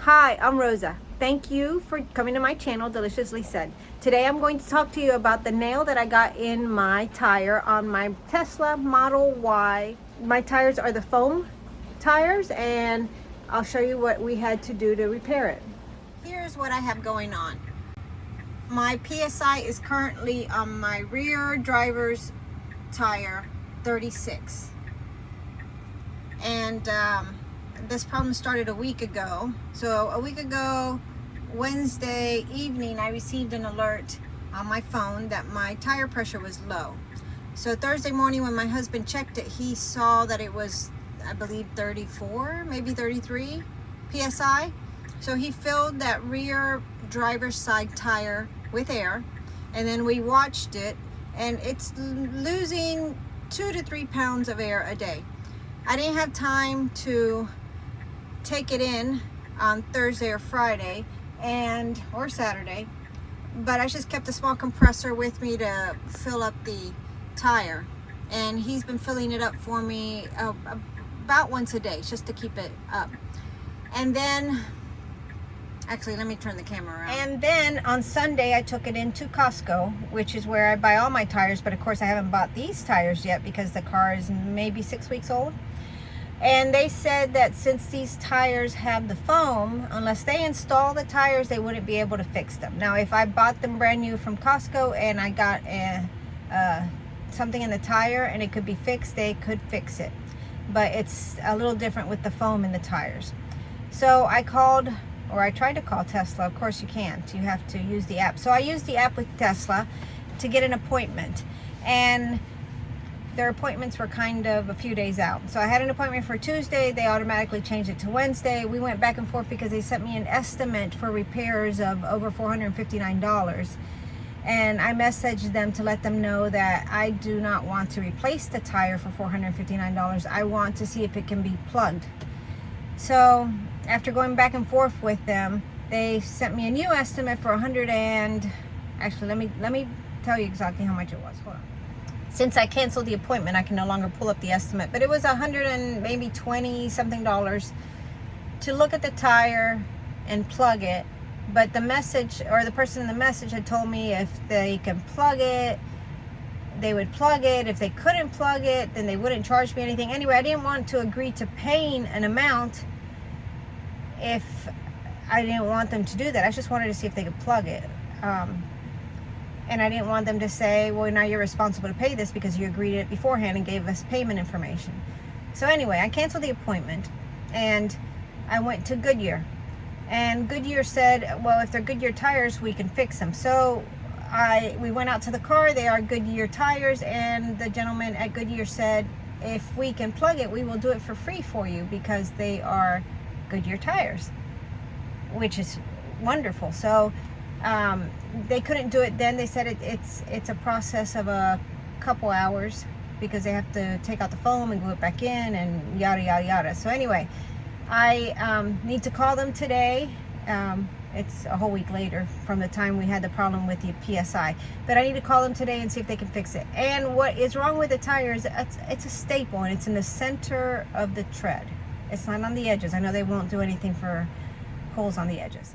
Hi, I'm Rosa. Thank you for coming to my channel, Deliciously Said. Today I'm going to talk to you about the nail that I got in my tire on my Tesla Model Y. My tires are the foam tires, and I'll show you what we had to do to repair it. Here's what I have going on. My PSI is currently on my rear driver's tire 36. And this problem started a week ago. So a week ago, Wednesday evening, I received an alert on my phone that my tire pressure was low. So Thursday morning when my husband checked it, he saw that it was, I believe, 34, maybe 33 PSI. So he filled that rear driver's side tire with air, and then we watched it, and it's losing 2 to 3 pounds of air a day. I didn't have time to take it in on Thursday or Friday or Saturday, but I just kept a small compressor with me to fill up the tire, and he's been filling it up for me about once a day just to keep it up. And then actually, let me turn the camera around. And then on Sunday, I took it into Costco, which is where I buy all my tires, but of course I haven't bought these tires yet because the car is maybe 6 weeks old. And they said that since these tires have the foam, unless they install the tires, they wouldn't be able to fix them. Now, if I bought them brand new from Costco and I got something in the tire and it could be fixed, they could fix it. But it's a little different with the foam in the tires. So I called, or I tried to call Tesla. Of course you can't. You have to use the app. So I used the app with Tesla to get an appointment. And their appointments were kind of a few days out. So I had an appointment for Tuesday. They automatically changed it to Wednesday. We went back and forth because they sent me an estimate for repairs of over $459. And I messaged them to let them know that I do not want to replace the tire for $459. I want to see if it can be plugged. So after going back and forth with them, they sent me a new estimate for actually, let me tell you exactly how much it was. Hold on. Since I canceled the appointment, I can no longer pull up the estimate, but it was $120 something to look at the tire and plug it. But the message, or the person in the message, had told me if they can plug it, they would plug it. If they couldn't plug it, then they wouldn't charge me anything. Anyway, I didn't want to agree to paying an amount if I didn't want them to do that. I just wanted to see if they could plug it. And I didn't want them to say, well, now you're responsible to pay this because you agreed it beforehand and gave us payment information. So anyway, I canceled the appointment and I went to Goodyear. And Goodyear said, well, if they're Goodyear tires, we can fix them. So we went out to the car. They are Goodyear tires, and the gentleman at Goodyear said, if we can plug it, we will do it for free for you because they are Goodyear tires, which is wonderful. So they couldn't do it then. They said it's a process of a couple hours because they have to take out the foam and glue it back in and yada yada yada. So anyway, I need to call them today. It's a whole week later from the time we had the problem with the PSI, but I need to call them today and see if they can fix it. And what is wrong with the tire is it's a staple, and it's in the center of the tread. It's not on the edges. I know they won't do anything for holes on the edges.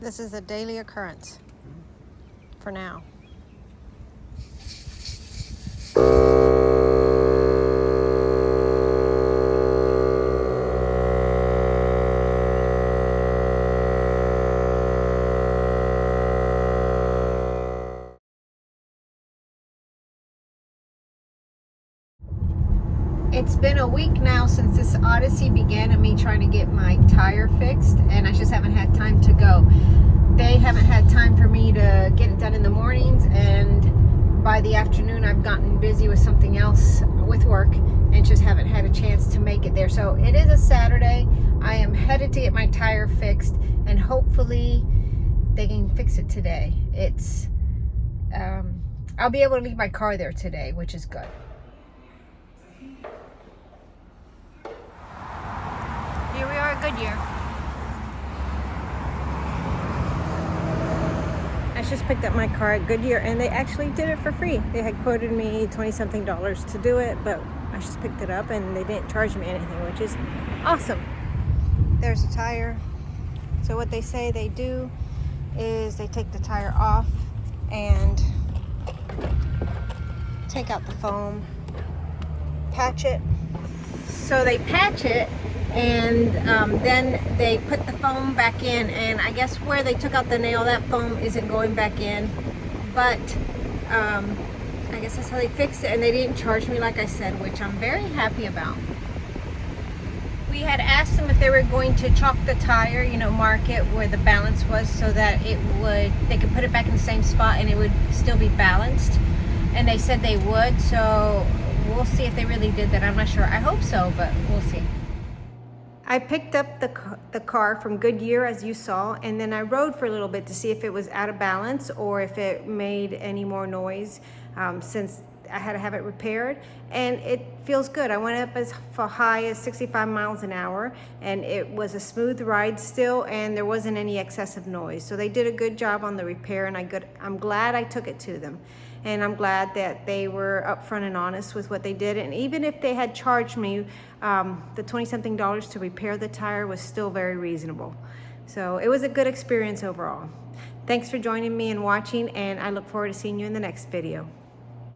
This is a daily occurrence for now. It's been a week now since this odyssey began of me trying to get my tire fixed, and I just haven't had time to go. They haven't had time for me to get it done in the mornings, and by the afternoon I've gotten busy with something else with work and just haven't had a chance to make it there. So it is a Saturday. I am headed to get my tire fixed, and hopefully they can fix it today. I'll be able to leave my car there today, which is good. Here we are at Goodyear. I just picked up my car at Goodyear, and they actually did it for free. They had quoted me $20-something to do it, but I just picked it up and they didn't charge me anything, which is awesome. There's a tire. So what they say they do is they take the tire off and take out the foam, patch it. So they patch it, and then they put the foam back in, and I guess where they took out the nail, that foam isn't going back in, but I guess that's how they fixed it, and they didn't charge me, like I said, which I'm very happy about. We had asked them if they were going to chalk the tire, you know, mark it where the balance was, so that they could put it back in the same spot and it would still be balanced, and they said they would, so we'll see if they really did that. I'm not sure. I hope so, but we'll see. I picked up the car from Goodyear, as you saw, and then I rode for a little bit to see if it was out of balance or if it made any more noise, since I had to have it repaired, and it feels good. I went up as high as 65 miles an hour, and it was a smooth ride still, and there wasn't any excessive noise. So they did a good job on the repair, and I'm glad I took it to them. And I'm glad that they were upfront and honest with what they did. And even if they had charged me the $20-something to repair the tire, was still very reasonable. So it was a good experience overall. Thanks for joining me and watching, and I look forward to seeing you in the next video.